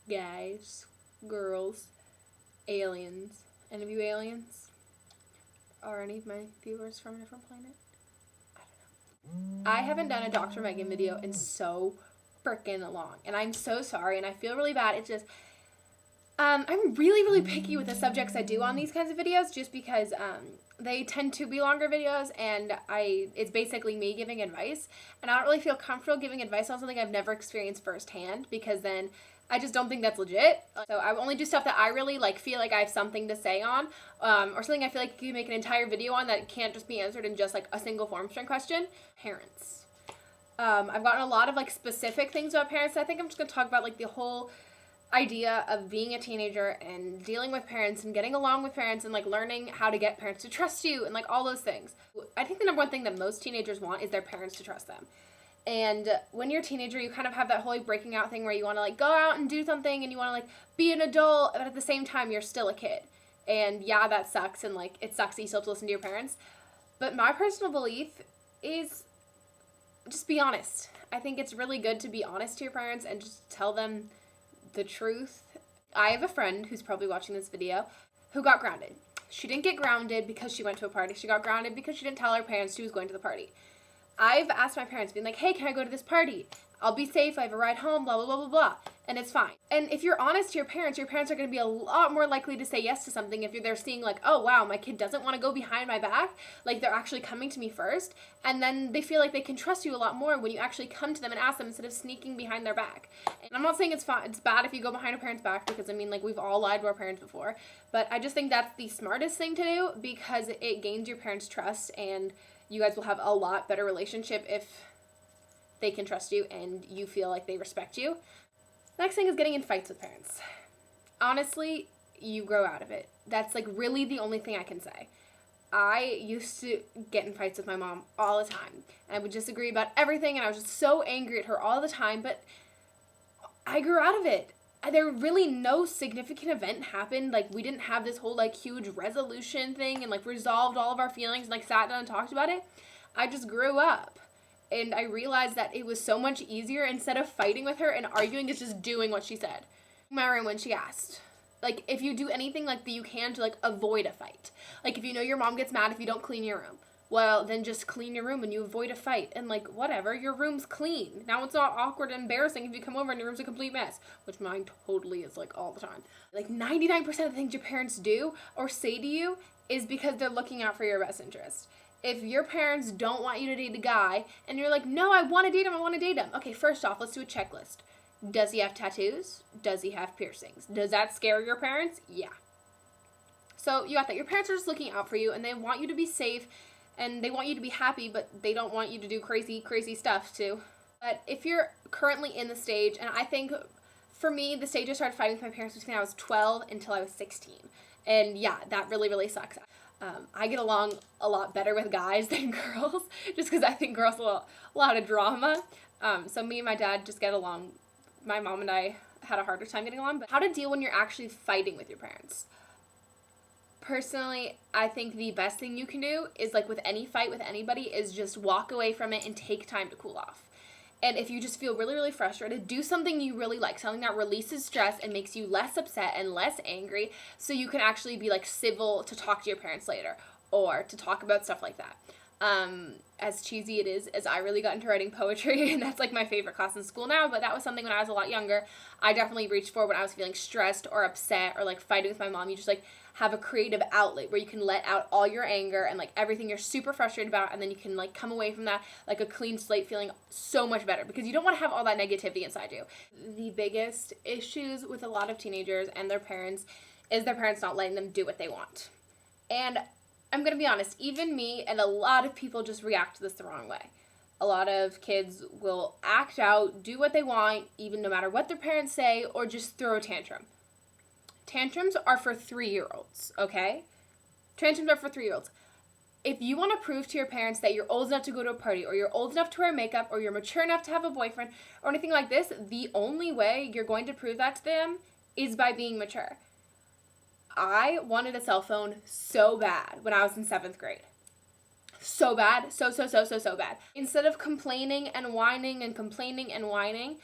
guys, girls, aliens. Any of you aliens? Are any of my viewers from a different planet? I don't know. I haven't done a Dr. Meghan video in so freaking long, and I'm so sorry, and I feel really bad. It's just, I'm really picky with the subjects I do on these kinds of videos, just because they tend to be longer videos, and it's basically me giving advice, and I don't really feel comfortable giving advice on something I've never experienced firsthand, because then I just don't think that's legit. So I only do stuff that I really feel like I have something to say on, or something I feel like you can make an entire video on that can't just be answered in just a single form string question. Parents. I've gotten a lot of specific things about parents. I think I'm just gonna talk about the whole idea of being a teenager and dealing with parents and getting along with parents and learning how to get parents to trust you and all those things. I think the number one thing that most teenagers want is their parents to trust them. And when you're a teenager, you kind of have that whole breaking out thing where you want to go out and do something and you want to be an adult, but at the same time you're still a kid. And yeah, that sucks, and it sucks that you still have to listen to your parents. But my personal belief is just be honest. I think it's really good to be honest to your parents and just tell them the truth. I have a friend who's probably watching this video who got grounded. She didn't get grounded because she went to a party. She got grounded because she didn't tell her parents she was going to the party. I've asked my parents, being hey, can I go to this party? I'll be safe, I have a ride home, blah, blah, blah, blah, blah. And it's fine. And if you're honest to your parents are going to be a lot more likely to say yes to something if they're seeing oh, wow, my kid doesn't want to go behind my back. They're actually coming to me first. And then they feel like they can trust you a lot more when you actually come to them and ask them instead of sneaking behind their back. And I'm not saying it's bad if you go behind a parent's back, because we've all lied to our parents before. But I just think that's the smartest thing to do, because it gains your parents' trust, and you guys will have a lot better relationship if they can trust you and you feel like they respect you. Next thing is getting in fights with parents. Honestly, you grow out of it. That's really the only thing I can say. I used to get in fights with my mom all the time. And I would disagree about everything, and I was just so angry at her all the time, but I grew out of it. There really no significant event happened. We didn't have this whole huge resolution thing and resolved all of our feelings and sat down and talked about it. I just grew up. And I realized that it was so much easier, instead of fighting with her and arguing, is just doing what she said. In my room when she asked. If you do anything that you can to avoid a fight. If you know your mom gets mad if you don't clean your room. Well, then just clean your room and you avoid a fight. And whatever, your room's clean. Now it's not awkward and embarrassing if you come over and your room's a complete mess. Which mine totally is all the time. 99% of the things your parents do or say to you is because they're looking out for your best interest. If your parents don't want you to date a guy, and you're no, I want to date him. Okay, first off, let's do a checklist. Does he have tattoos? Does he have piercings? Does that scare your parents? Yeah. So you got that. Your parents are just looking out for you, and they want you to be safe, and they want you to be happy, but they don't want you to do crazy stuff too. But if you're currently in the stage, and I think for me, the stage I started fighting with my parents was when I was 12 until I was 16. And yeah, that really sucks. I get along a lot better with guys than girls, just because I think girls have a lot of drama. So me and my dad just get along. My mom and I had a harder time getting along. But how to deal when you're actually fighting with your parents? Personally, I think the best thing you can do is, with any fight with anybody, is just walk away from it and take time to cool off. And if you just feel really frustrated, do something you really like, something that releases stress and makes you less upset and less angry, so you can actually be civil to talk to your parents later, or to talk about stuff like that. As cheesy it is, as I really got into writing poetry, and that's my favorite class in school now, but that was something when I was a lot younger, I definitely reached for when I was feeling stressed or upset or fighting with my mom. You just have a creative outlet where you can let out all your anger and everything you're super frustrated about, and then you can come away from that a clean slate, feeling so much better, because you don't want to have all that negativity inside you. The biggest issues with a lot of teenagers and their parents is their parents not letting them do what they want. And I'm gonna be honest, even me and a lot of people just react to this the wrong way. A lot of kids will act out, do what they want, even no matter what their parents say, or just throw a tantrum. Tantrums are for 3-year-olds, okay? Tantrums are for 3-year-olds. If you want to prove to your parents that you're old enough to go to a party, or you're old enough to wear makeup, or you're mature enough to have a boyfriend, or anything like this, the only way you're going to prove that to them is by being mature. I wanted a cell phone so bad when I was in 7th grade. So bad. So bad. Instead of complaining and whining and complaining and whining,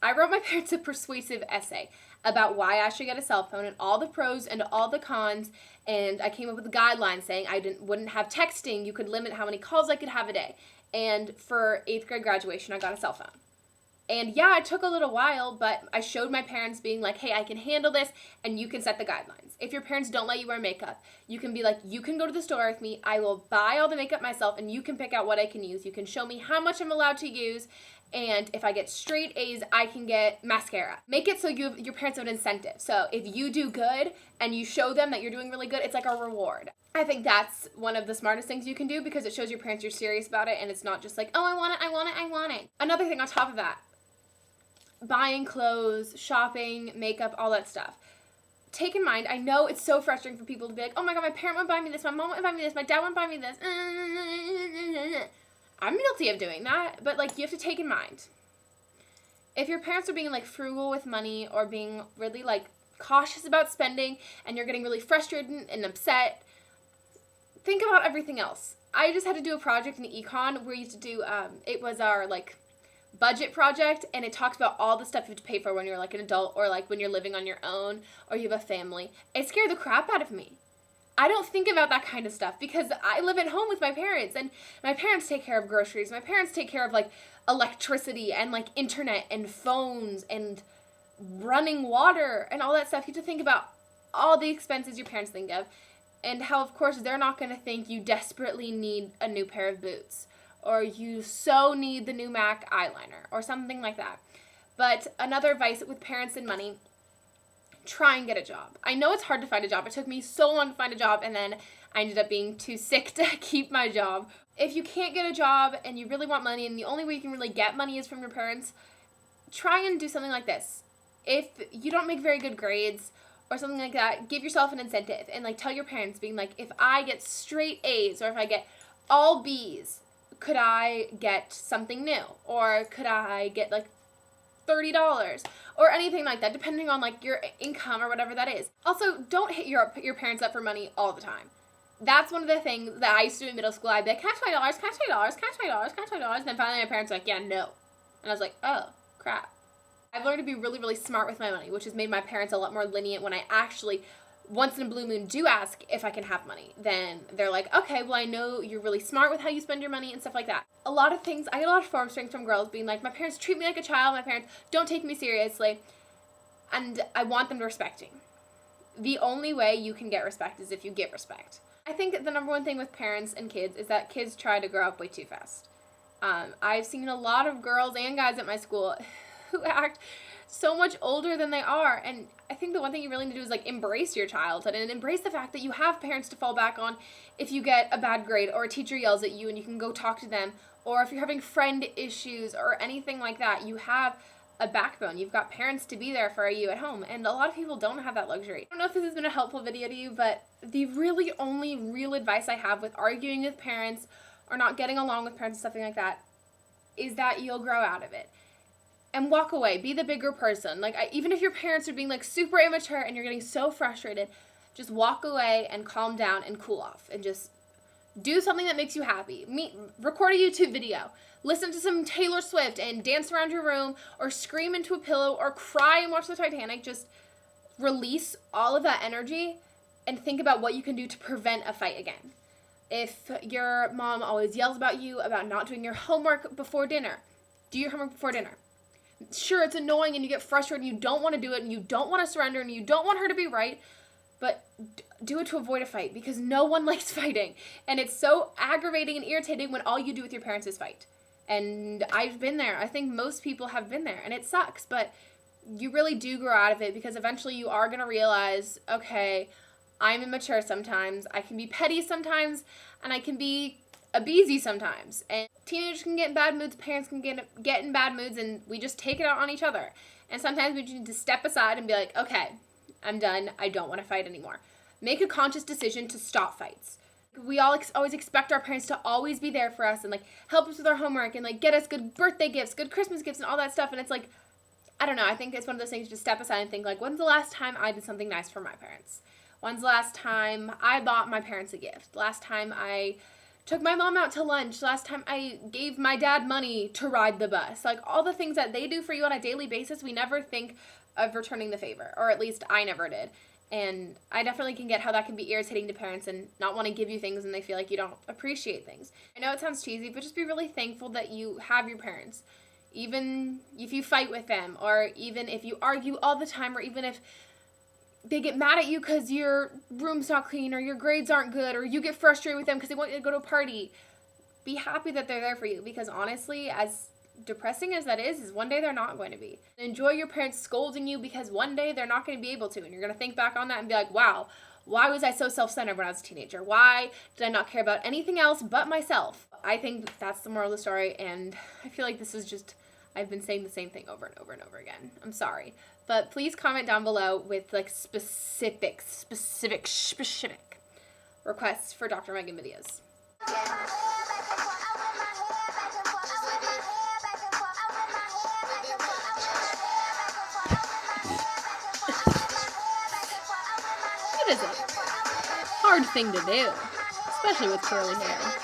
I wrote my parents a persuasive essay about why I should get a cell phone and all the pros and all the cons, and I came up with a guideline saying I wouldn't have texting, you could limit how many calls I could have a day, and for 8th grade graduation, I got a cell phone. And yeah, it took a little while, but I showed my parents being like, hey, I can handle this, and you can set the guidelines. If your parents don't let you wear makeup, you can be like, you can go to the store with me, I will buy all the makeup myself, and you can pick out what I can use. You can show me how much I'm allowed to use, and if I get straight A's, I can get mascara. Make it so your parents have an incentive. So if you do good and you show them that you're doing really good, it's like a reward. I think that's one of the smartest things you can do because it shows your parents you're serious about it and it's not just like, oh, I want it, I want it, I want it. Another thing on top of that, buying clothes, shopping, makeup, all that stuff. Take in mind, I know it's so frustrating for people to be like, oh my god, my parent won't buy me this, my mom won't buy me this, my dad won't buy me this. I'm guilty of doing that, but like you have to take in mind, if your parents are being like frugal with money or being really like cautious about spending and you're getting really frustrated and upset, think about everything else. I just had to do a project in econ where we used to do, it was our like budget project, and it talks about all the stuff you have to pay for when you're like an adult or like when you're living on your own or you have a family. It scared the crap out of me. I don't think about that kind of stuff because I live at home with my parents and my parents take care of groceries. My parents take care of like electricity and like internet and phones and running water and all that stuff. You have to think about all the expenses your parents think of and how, of course, they're not going to think you desperately need a new pair of boots or you so need the new MAC eyeliner or something like that. But another advice with parents and money, try and get a job. I know it's hard to find a job. It took me so long to find a job, and then I ended up being too sick to keep my job. If you can't get a job and you really want money and the only way you can really get money is from your parents, try and do something like this. If you don't make very good grades or something like that, give yourself an incentive and like tell your parents being like, if I get straight A's or if I get all B's, could I get something new? Or could I get like $30 or anything like that, depending on like your income or whatever that is. Also, don't hit your parents up for money all the time. That's one of the things that I used to do in middle school. I'd be like, can I have $20? Can I have $20? Can I have $20? Can I have $20? And then finally my parents were like, yeah, no. And I was like, oh, crap. I've learned to be really, really smart with my money, which has made my parents a lot more lenient when I actually, once in a blue moon, do ask if I can have money. Then they're like, okay, well, I know you're really smart with how you spend your money and stuff like that. A lot of things, I get a lot of form strings from girls being like, my parents treat me like a child, my parents don't take me seriously, and I want them to respect me. The only way you can get respect is if you give respect. I think the number one thing with parents and kids is that kids try to grow up way too fast. I've seen a lot of girls and guys at my school who act so much older than they are, and I think the one thing you really need to do is like embrace your childhood and embrace the fact that you have parents to fall back on if you get a bad grade or a teacher yells at you and you can go talk to them, or if you're having friend issues or anything like that, you have a backbone. You've got parents to be there for you at home, and a lot of people don't have that luxury. I don't know if this has been a helpful video to you, but the really only real advice I have with arguing with parents or not getting along with parents and something like that is that you'll grow out of it. And walk away. Be the bigger person. Like, even if your parents are being, like, super immature and you're getting so frustrated, just walk away and calm down and cool off. And just do something that makes you happy. Record a YouTube video. Listen to some Taylor Swift and dance around your room or scream into a pillow or cry and watch the Titanic. Just release all of that energy and think about what you can do to prevent a fight again. If your mom always yells about you about not doing your homework before dinner, do your homework before dinner. Sure, it's annoying and you get frustrated and you don't want to do it and you don't want to surrender and you don't want her to be right, but do it to avoid a fight because no one likes fighting. And it's so aggravating and irritating when all you do with your parents is fight. And I've been there. I think most people have been there, and it sucks, but you really do grow out of it because eventually you are going to realize, okay, I'm immature sometimes, I can be petty sometimes, and I can be abusive sometimes. And teenagers can get in bad moods, parents can get in bad moods, and we just take it out on each other. And sometimes we just need to step aside and be like, okay, I'm done. I don't want to fight anymore. Make a conscious decision to stop fights. We all always expect our parents to always be there for us and like help us with our homework and like get us good birthday gifts, good Christmas gifts, and all that stuff. And it's like, I don't know. I think it's one of those things to step aside and think like, when's the last time I did something nice for my parents? When's the last time I bought my parents a gift? Last time I took my mom out to lunch. Last time I gave my dad money to ride the bus. Like, all the things that they do for you on a daily basis, we never think of returning the favor. Or at least I never did. And I definitely can get how that can be irritating to parents and not want to give you things and they feel like you don't appreciate things. I know it sounds cheesy, but just be really thankful that you have your parents. Even if you fight with them, or even if you argue all the time, or even if they get mad at you because your room's not clean, or your grades aren't good, or you get frustrated with them because they want you to go to a party. Be happy that they're there for you, because honestly, as depressing as that is one day they're not going to be. Enjoy your parents scolding you, because one day they're not going to be able to, and you're going to think back on that and be like, wow, why was I so self-centered when I was a teenager? Why did I not care about anything else but myself? I think that's the moral of the story, and I feel like this is just, I've been saying the same thing over and over and over again. I'm sorry. But please comment down below with like specific requests for Dr. Meghan videos. It is a hard thing to do, especially with curly hair.